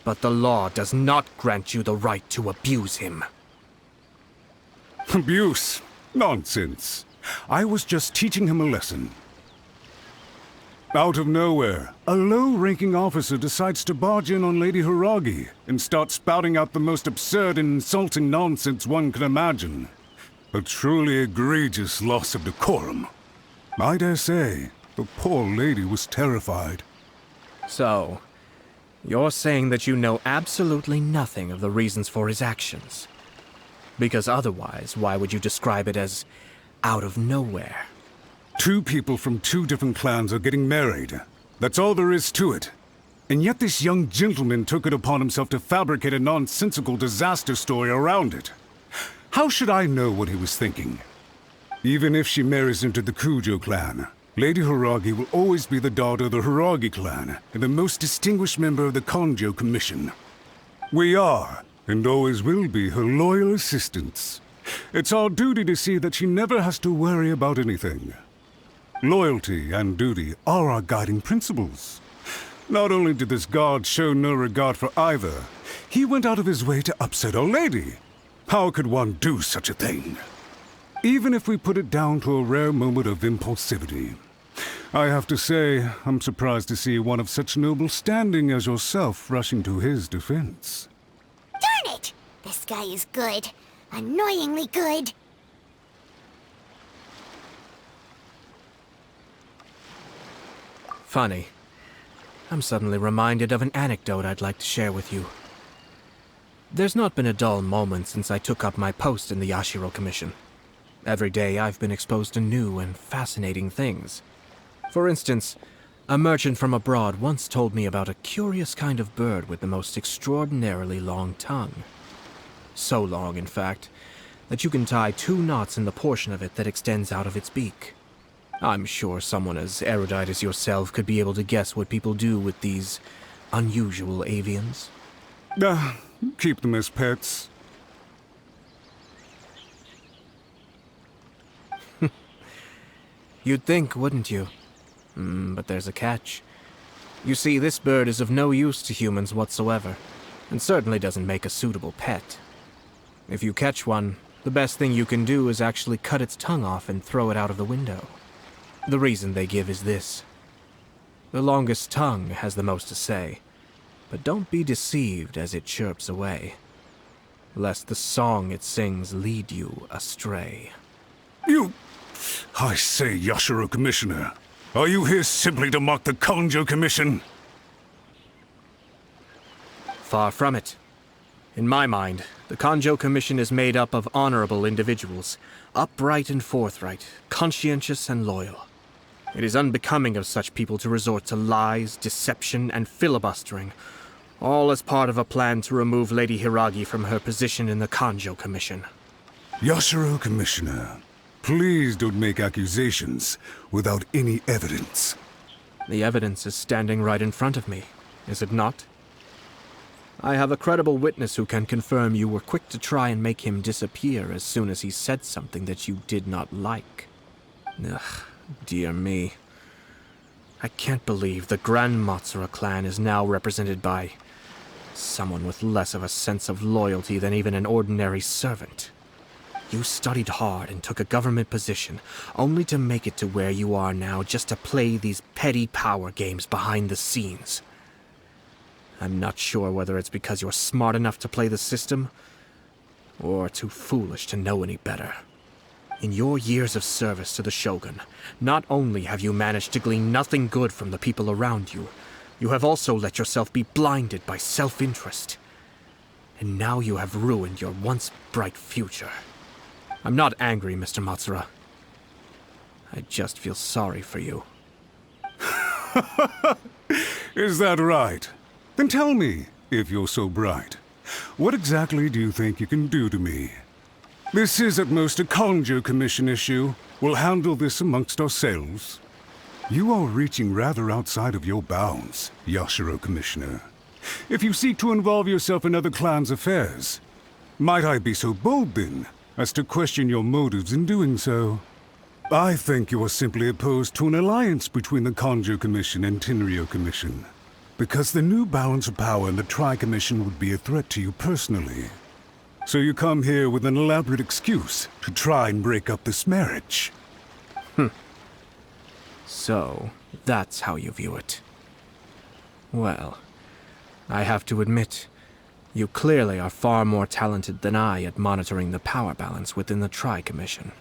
but the law does not grant you the right to abuse him.
Abuse? Nonsense. I was just teaching him a lesson. Out of nowhere, a low-ranking officer decides to barge in on Lady Hiragi and start spouting out the most absurd and insulting nonsense one can imagine. A truly egregious loss of decorum. I dare say, the poor lady was terrified.
So, you're saying that you know absolutely nothing of the reasons for his actions? Because otherwise, why would you describe it as out of nowhere?
Two people from two different clans are getting married. That's all there is to it. And yet this young gentleman took it upon himself to fabricate a nonsensical disaster story around it. How should I know what he was thinking? Even if she marries into the Kujo clan, Lady Hiragi will always be the daughter of the Hiragi clan and the most distinguished member of the Konjo Commission. We are, and always will be, her loyal assistants. It's our duty to see that she never has to worry about anything. Loyalty and duty are our guiding principles. Not only did this guard show no regard for either, he went out of his way to upset our lady. How could one do such a thing? Even if we put it down to a rare moment of impulsivity. I have to say, I'm surprised to see one of such noble standing as yourself rushing to his defense.
Darn it! This guy is good. Annoyingly good.
Funny. I'm suddenly reminded of an anecdote I'd like to share with you. There's not been a dull moment since I took up my post in the Yashiro Commission. Every day I've been exposed to new and fascinating things. For instance, a merchant from abroad once told me about a curious kind of bird with the most extraordinarily long tongue. So long, in fact, that you can tie 2 knots in the portion of it that extends out of its beak. I'm sure someone as erudite as yourself could be able to guess what people do with these unusual avians.
Keep them as pets.
You'd think, wouldn't you? But there's a catch. You see, this bird is of no use to humans whatsoever, and certainly doesn't make a suitable pet. If you catch one, the best thing you can do is actually cut its tongue off and throw it out of the window. The reason they give is this. The longest tongue has the most to say, but don't be deceived as it chirps away, lest the song it sings lead you astray.
I say, Yashiro Commissioner, are you here simply to mock the Kanjo Commission?
Far from it. In my mind, the Kanjo Commission is made up of honorable individuals, upright and forthright, conscientious and loyal. It is unbecoming of such people to resort to lies, deception, and filibustering, all as part of a plan to remove Lady Hiragi from her position in the Kanjo Commission.
Yashiro Commissioner, please don't make accusations without any evidence.
The evidence is standing right in front of me, is it not? I have a credible witness who can confirm you were quick to try and make him disappear as soon as he said something that you did not like. Ugh, dear me. I can't believe the Grand Matsura clan is now represented by someone with less of a sense of loyalty than even an ordinary servant. You studied hard and took a government position, only to make it to where you are now just to play these petty power games behind the scenes. I'm not sure whether it's because you're smart enough to play the system, or too foolish to know any better. In your years of service to the Shogun, not only have you managed to glean nothing good from the people around you, you have also let yourself be blinded by self-interest. And now you have ruined your once bright future. I'm not angry, Mr. Matsura. I just feel sorry for you.
Is that right? Then tell me, if you're so bright, what exactly do you think you can do to me? This is at most a Kanjo Commission issue. We'll handle this amongst ourselves. You are reaching rather outside of your bounds, Yashiro Commissioner. If you seek to involve yourself in other clans' affairs, might I be so bold then as to question your motives in doing so? I think you are simply opposed to an alliance between the Kanjo Commission and Tenryo Commission, because the new balance of power in the Tri-Commission would be a threat to you personally. So you come here with an elaborate excuse to try and break up this marriage.
So, that's how you view it. Well, I have to admit, you clearly are far more talented than I at monitoring the power balance within the Tri-Commission.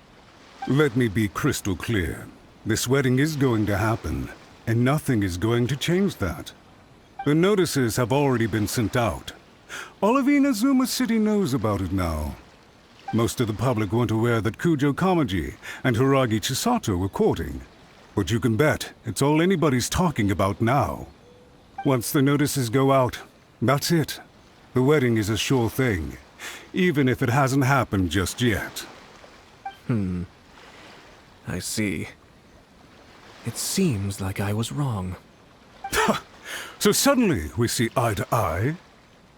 Let me be crystal clear. This wedding is going to happen, and nothing is going to change that. The notices have already been sent out. All of Inazuma City knows about it now. Most of the public weren't aware that Kujo Kamaji and Hiragi Chisato were courting. But you can bet it's all anybody's talking about now. Once the notices go out, that's it. The wedding is a sure thing, even if it hasn't happened just yet.
I see. It seems like I was wrong.
So suddenly we see eye to eye?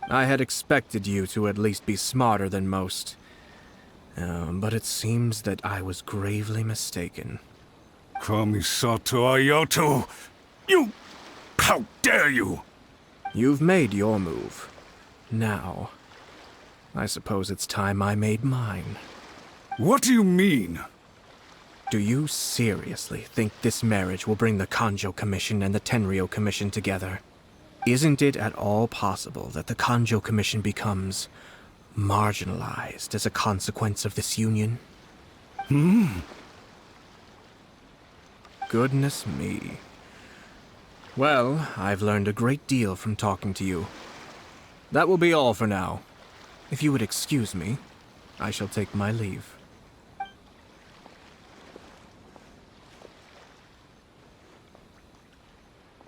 I had expected you to at least be smarter than most. But it seems that I was gravely mistaken.
Kamisato Ayato! You! How dare you!
You've made your move. Now, I suppose it's time I made mine.
What do you mean?
Do you seriously think this marriage will bring the Kanjo Commission and the Tenryo Commission together? Isn't it at all possible that the Kanjo Commission becomes marginalized as a consequence of this union? Goodness me. Well, I've learned a great deal from talking to you. That will be all for now. If you would excuse me, I shall take my leave.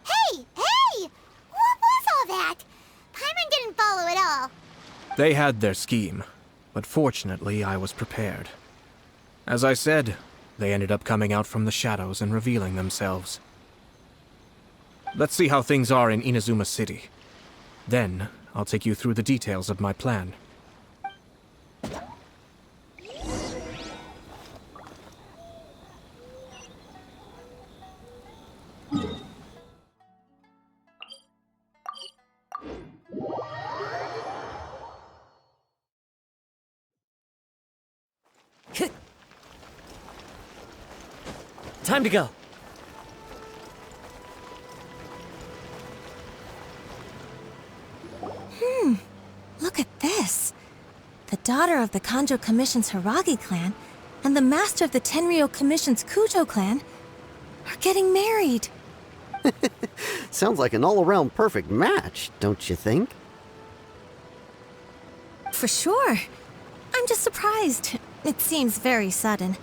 Hey! What was all that? Paimon didn't follow at all.
They had their scheme. But fortunately, I was prepared. As I said, they ended up coming out from the shadows and revealing themselves. Let's see how things are in Inazuma City. Then, I'll take you through the details of my plan.
Time to go.
Look at this. The daughter of the Kanjo Commission's Hiragi clan and the master of the Tenryou Commission's Kujo clan are getting married.
Sounds like an all-around perfect match, don't you think?
For sure. I'm just surprised. It seems very sudden.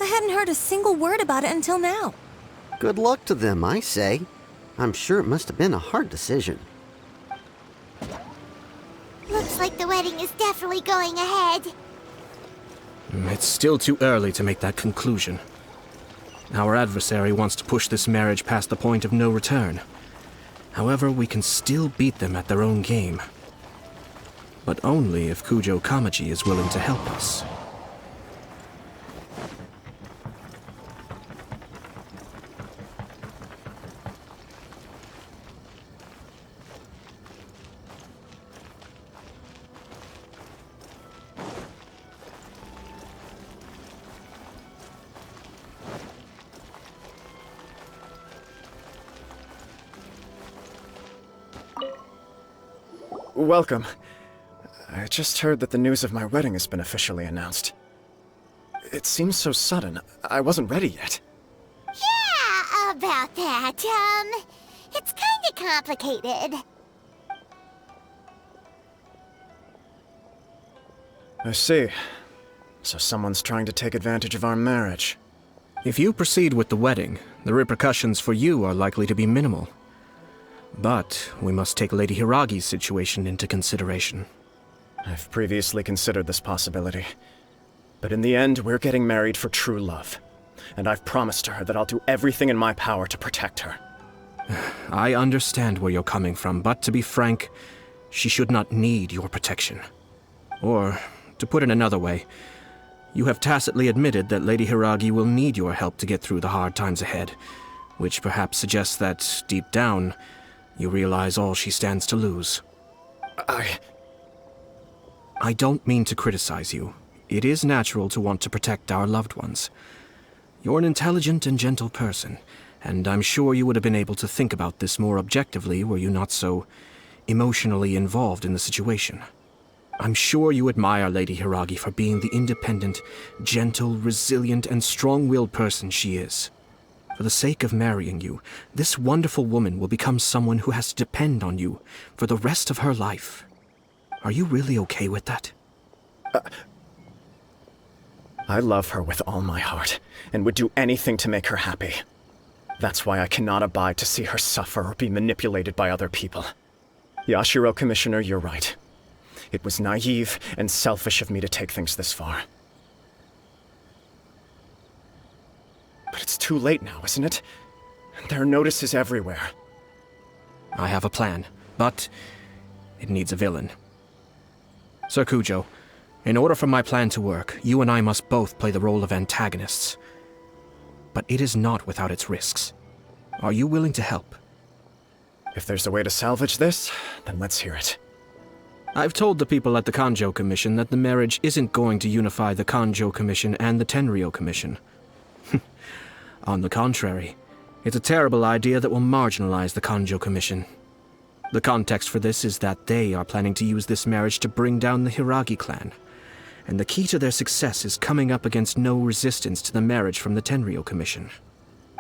I hadn't heard a single word about it until now.
Good luck to them, I say. I'm sure it must have been a hard decision.
Looks like the wedding is definitely going ahead.
It's still too early to make that conclusion. Our adversary wants to push this marriage past the point of no return. However, we can still beat them at their own game. But only if Kujo Kamaji is willing to help us.
Welcome. I just heard that the news of my wedding has been officially announced. It seems so sudden. I wasn't ready yet.
Yeah, about that. It's kinda complicated.
I see. So someone's trying to take advantage of our marriage.
If you proceed with the wedding, the repercussions for you are likely to be minimal. But we must take Lady Hiragi's situation into consideration.
I've previously considered this possibility. But in the end, we're getting married for true love. And I've promised her that I'll do everything in my power to protect her.
I understand where you're coming from, but to be frank, she should not need your protection. Or, to put it another way, you have tacitly admitted that Lady Hiragi will need your help to get through the hard times ahead, which perhaps suggests that, deep down, you realize all she stands to lose. I don't mean to criticize you. It is natural to want to protect our loved ones. You're an intelligent and gentle person, and I'm sure you would have been able to think about this more objectively were you not so emotionally involved in the situation. I'm sure you admire Lady Hiragi for being the independent, gentle, resilient, and strong-willed person she is. For the sake of marrying you, this wonderful woman will become someone who has to depend on you for the rest of her life. Are you really okay with that?
I love her with all my heart, and would do anything to make her happy. That's why I cannot abide to see her suffer or be manipulated by other people. Yashiro Commissioner, you're right. It was naive and selfish of me to take things this far. But it's too late now, isn't it? There are notices everywhere.
I have a plan, but it needs a villain. Sir Kujo, in order for my plan to work, you and I must both play the role of antagonists. But it is not without its risks. Are you willing to help?
If there's a way to salvage this, then let's hear it.
I've told the people at the Kanjo Commission that the marriage isn't going to unify the Kanjo Commission and the Tenryou Commission. On the contrary, it's a terrible idea that will marginalize the Kanjo Commission. The context for this is that they are planning to use this marriage to bring down the Hiragi clan, and the key to their success is coming up against no resistance to the marriage from the Tenryou Commission.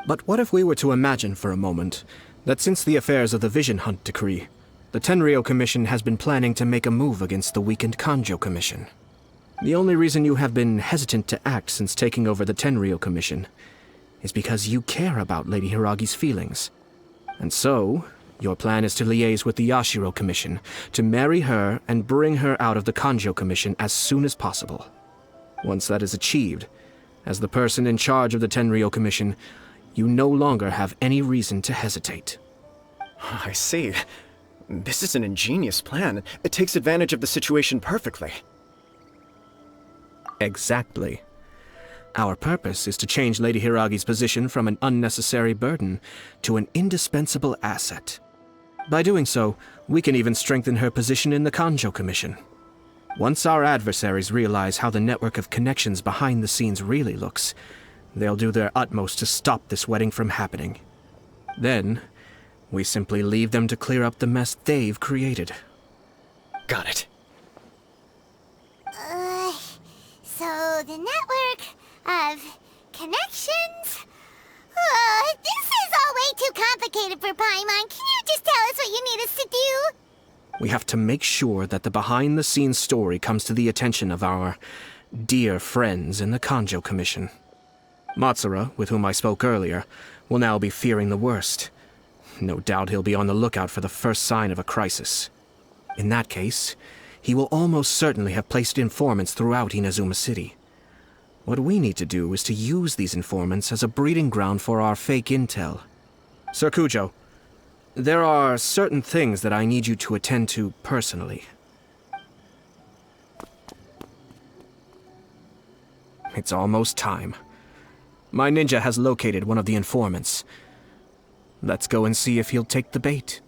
But what if we were to imagine for a moment that since the affairs of the Vision Hunt Decree, the Tenryou Commission has been planning to make a move against the weakened Kanjo Commission? The only reason you have been hesitant to act since taking over the Tenryou Commission is because you care about Lady Hiragi's feelings. And so,
Your plan is to liaise with the Yashiro Commission, to marry her and bring her out of the Kanjo Commission as soon as possible. Once that is achieved, as the person in charge of the Tenryou Commission, you no longer have any reason to hesitate.
I see. This is an ingenious plan. It takes advantage of the situation perfectly.
Exactly. Our purpose is to change Lady Hiragi's position from an unnecessary burden to an indispensable asset. By doing so, we can even strengthen her position in the Kanjo Commission. Once our adversaries realize how the network of connections behind the scenes really looks, they'll do their utmost to stop this wedding from happening. Then, we simply leave them to clear up the mess they've created.
Got it.
So the network of connections? This is all way too complicated for Paimon. Can you just tell us what you need us to do?
We have to make sure that the behind-the-scenes story comes to the attention of our dear friends in the Kanjo Commission. Matsura, with whom I spoke earlier, will now be fearing the worst. No doubt he'll be on the lookout for the first sign of a crisis. In that case, he will almost certainly have placed informants throughout Inazuma City. What we need to do is to use these informants as a breeding ground for our fake intel. Sir Kujo, there are certain things that I need you to attend to personally. It's almost time. My ninja has located one of the informants. Let's go and see if he'll take the bait.